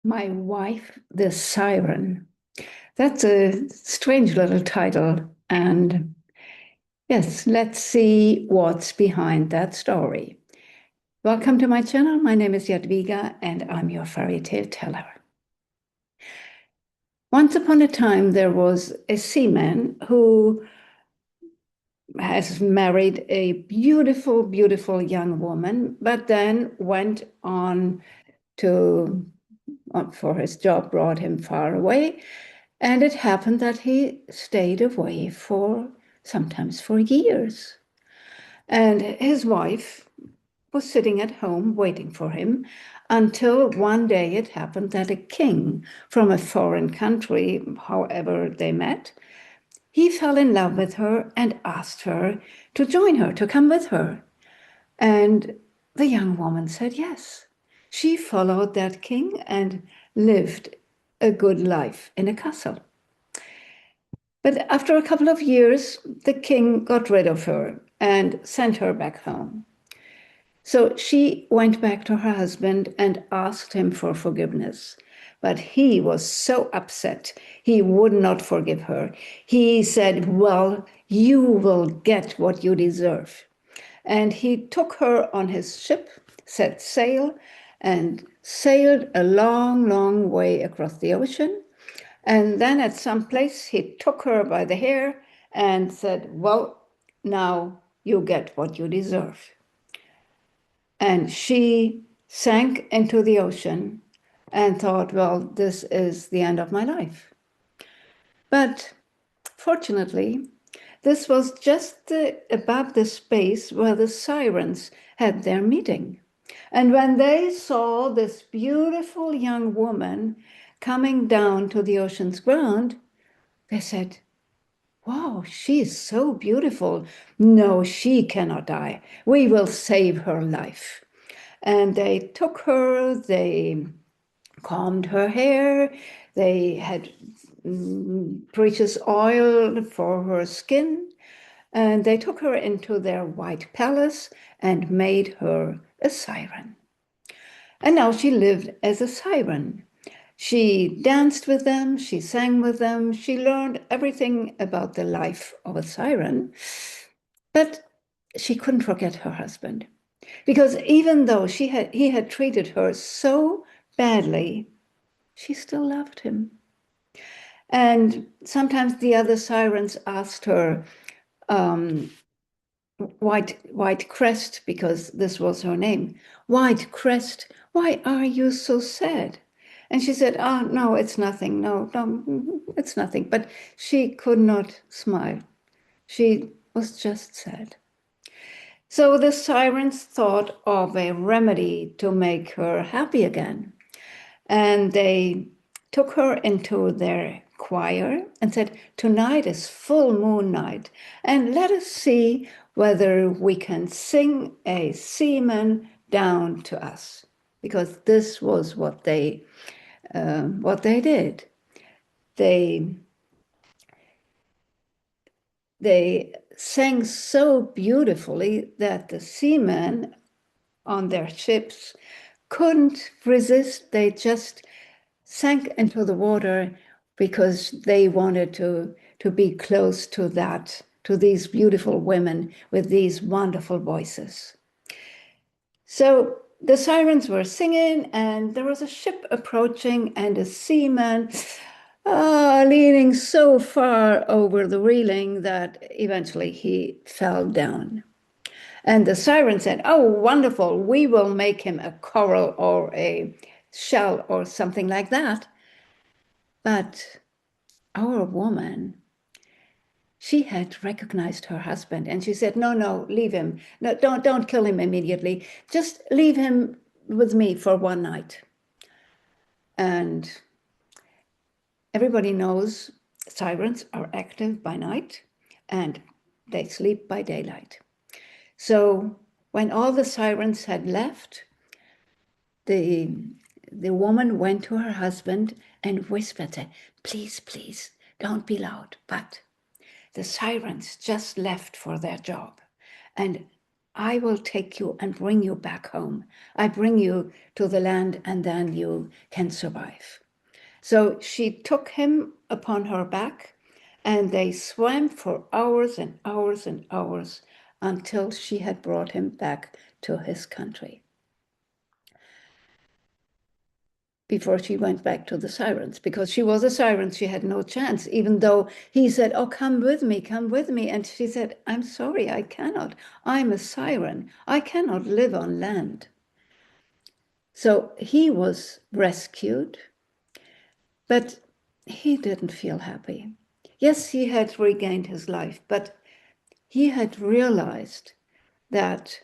My Wife, the Siren. That's a strange little title. And yes, let's see what's behind that story. Welcome to my channel. My name is Jadwiga, and I'm your fairy tale teller. Once upon a time, there was a seaman who has married a beautiful, beautiful young woman, but then went on to, for his job brought him far away. And it happened that he stayed away sometimes for years. And his wife was sitting at home waiting for him until one day it happened that a king from a foreign country, however they met, he fell in love with her and asked her to join her, to come with her. And the young woman said yes. She followed that king and lived a good life in a castle. But after a couple of years, the king got rid of her and sent her back home. So she went back to her husband and asked him for forgiveness. But he was so upset, he would not forgive her. He said, "Well, you will get what you deserve." And he took her on his ship, set sail, and sailed a long, long way across the ocean. And then at some place, he took her by the hair and said, "Well, now you get what you deserve." And she sank into the ocean and thought, "Well, this is the end of my life." But fortunately, this was just above the space where the sirens had their meeting. And when they saw this beautiful young woman coming down to the ocean's ground, they said, "Wow, she is so beautiful. No, she cannot die. We will save her life." And they took her, they combed her hair, they had precious oil for her skin, and they took her into their white palace and made her a siren. And now she lived as a siren. She danced with them, she sang with them, she learned everything about the life of a siren, but she couldn't forget her husband. Because even though he had treated her so badly, she still loved him. And sometimes the other sirens asked her, White Crest, because this was her name, "White Crest, why are you so sad?" And she said, "Ah, no, it's nothing. No, no, it's nothing." But she could not smile. She was just sad. So the sirens thought of a remedy to make her happy again. And they took her into their choir and said, "Tonight is full moon night, and let us see whether we can sing a seaman down to us." Because this was what they did. They they sang so beautifully that the seamen on their ships couldn't resist. They just sank into the water because they wanted to be close to these beautiful women with these wonderful voices. So the sirens were singing, and there was a ship approaching, and a seaman leaning so far over the railing that eventually he fell down. And the siren said, "Oh, wonderful, we will make him a coral or a shell or something like that." But our woman, she had recognized her husband, and she said, "No, no, leave him. No, don't kill him immediately. Just leave him with me for one night." And everybody knows sirens are active by night and they sleep by daylight. So when all the sirens had left, the woman went to her husband and whispered, said, "Please, please, don't be loud." But the sirens just left for their job. And I will take you and bring you back home. I bring you to the land and then you can survive. So she took him upon her back and they swam for hours and hours and hours until she had brought him back to his country. Before she went back to the Sirens, because she was a Siren, she had no chance, even though he said, oh, come with me, come with me. And she said, I'm sorry, I cannot. I'm a Siren. I cannot live on land. So he was rescued, but he didn't feel happy. Yes, he had regained his life, but he had realized that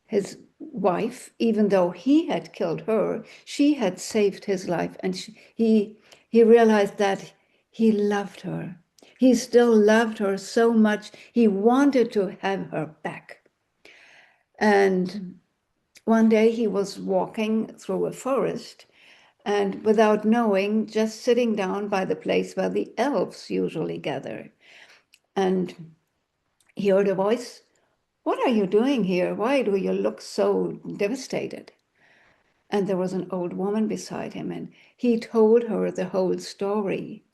his wife, even though he had killed her, she had saved his life. And he realized that he loved her. He still loved her so much. He wanted to have her back. And one day he was walking through a forest and without knowing, just sitting down by the place where the elves usually gather. And he heard a voice, what are you doing here? Why do you look so devastated? And there was an old woman beside him, and he told her the whole story.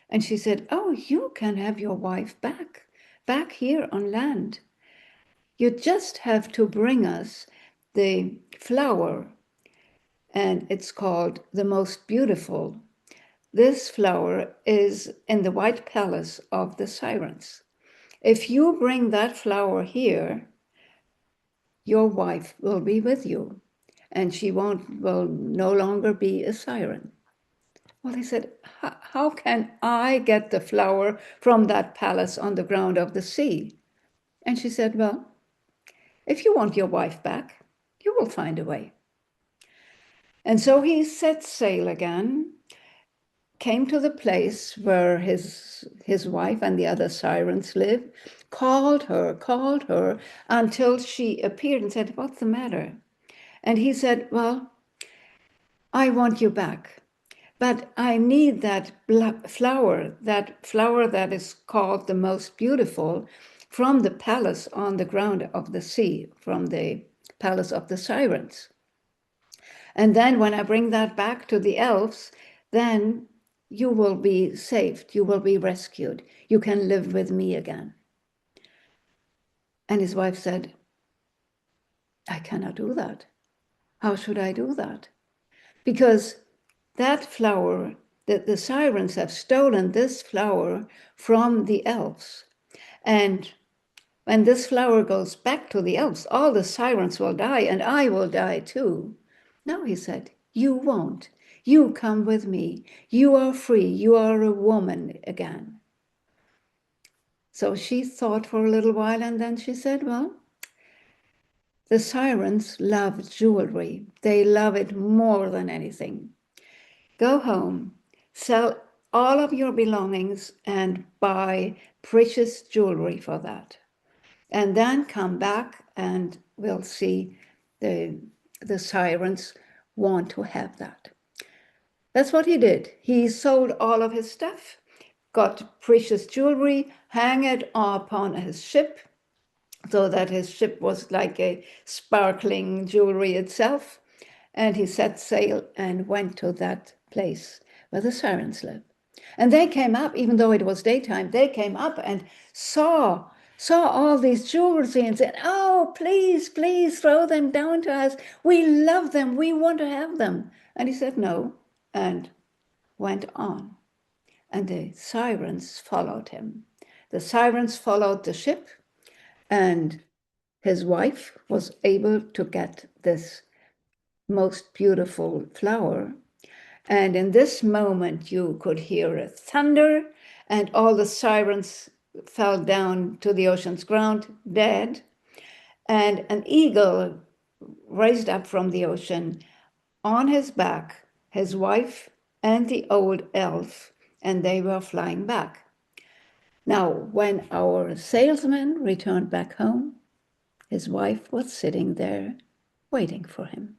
And she said, oh, you can have your wife back here on land. You just have to bring us the flower, and it's called the most beautiful. This flower is in the white palace of the Sirens. If you bring that flower here, your wife will be with you, and she will no longer be a Siren. Well, he said, how can I get the flower from that palace on the ground of the sea? And she said, well, if you want your wife back, you will find a way. And so he set sail again, came to the place where his wife and the other Sirens lived, called her until she appeared and said, what's the matter? And he said, well, I want you back, but I need that flower that is called the most beautiful from the palace on the ground of the sea, from the palace of the Sirens. And then when I bring that back to the elves, then you will be saved, you will be rescued, you can live with me again. And his wife said, I cannot do that. How should I do that? Because that flower, the Sirens have stolen this flower from the elves. And when this flower goes back to the elves, all the Sirens will die and I will die too. No, he said, you won't. You come with me. You are free. You are a woman again. So she thought for a little while and then she said, well, the Sirens love jewelry. They love it more than anything. Go home, sell all of your belongings and buy precious jewelry for that. And then come back and we'll see the Sirens want to have that. That's what he did. He sold all of his stuff, got precious jewelry, hang it upon his ship, so that his ship was like a sparkling jewelry itself. And he set sail and went to that place where the Sirens live. And they came up, even though it was daytime, they came up and saw all these jewelry and said, oh, please, please throw them down to us. We love them. We want to have them. And he said no and went on. And the Sirens followed him. The Sirens followed the ship, and his wife was able to get this most beautiful flower. And in this moment, you could hear a thunder, and all the Sirens fell down to the ocean's ground, dead. And an eagle raised up from the ocean on his back, his wife and the old elf, and they were flying back. Now, when our salesman returned back home, his wife was sitting there waiting for him.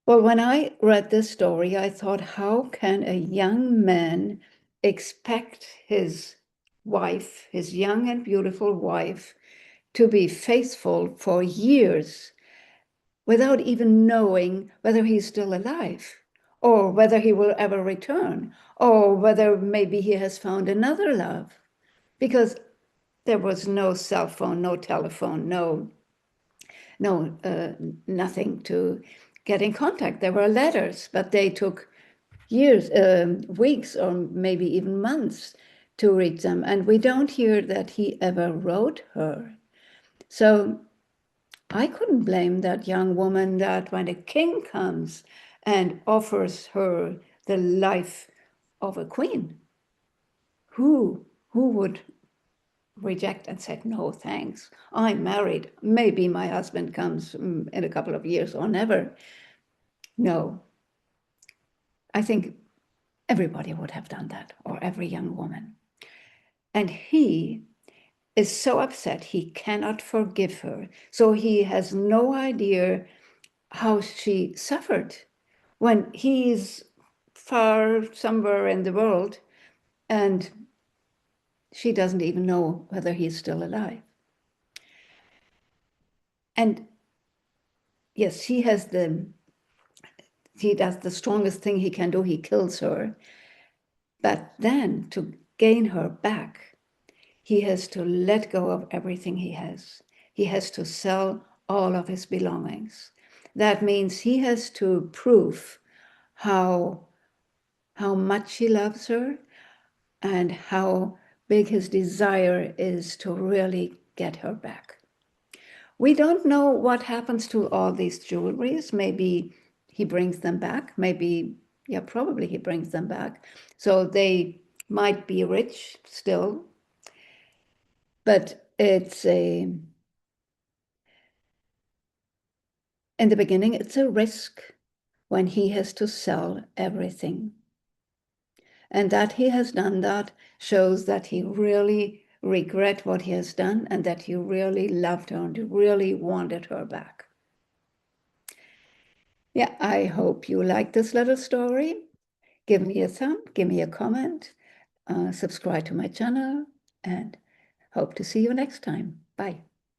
Well, when I read this story, I thought, how can a young man expect his wife, his young and beautiful wife, to be faithful for years without even knowing whether he's still alive or whether he will ever return or whether maybe he has found another love. Because there was no cell phone, no telephone, nothing to get in contact. There were letters, but they took years, weeks, or maybe even months to read them. And we don't hear that he ever wrote her. So I couldn't blame that young woman that when a king comes and offers her the life of a queen, who would reject and said, no, thanks. I'm married. Maybe my husband comes in a couple of years or never. No, I think everybody would have done that, or every young woman. And he is so upset he cannot forgive her. So he has no idea how she suffered when he's far somewhere in the world and she doesn't even know whether he's still alive. And yes, he does the strongest thing he can do. He kills her. But then to gain her back, he has to let go of everything he has. He has to sell all of his belongings. That means he has to prove how much he loves her and how big his desire is to really get her back. We don't know what happens to all these jewelries. Maybe he brings them back. Maybe, yeah, probably he brings them back. So they might be rich still, but in the beginning, it's a risk when he has to sell everything. And that he has done that shows that he really regret what he has done and that he really loved her and really wanted her back. Yeah, I hope you like this little story. Give me a thumb, give me a comment, subscribe to my channel, and hope to see you next time. Bye.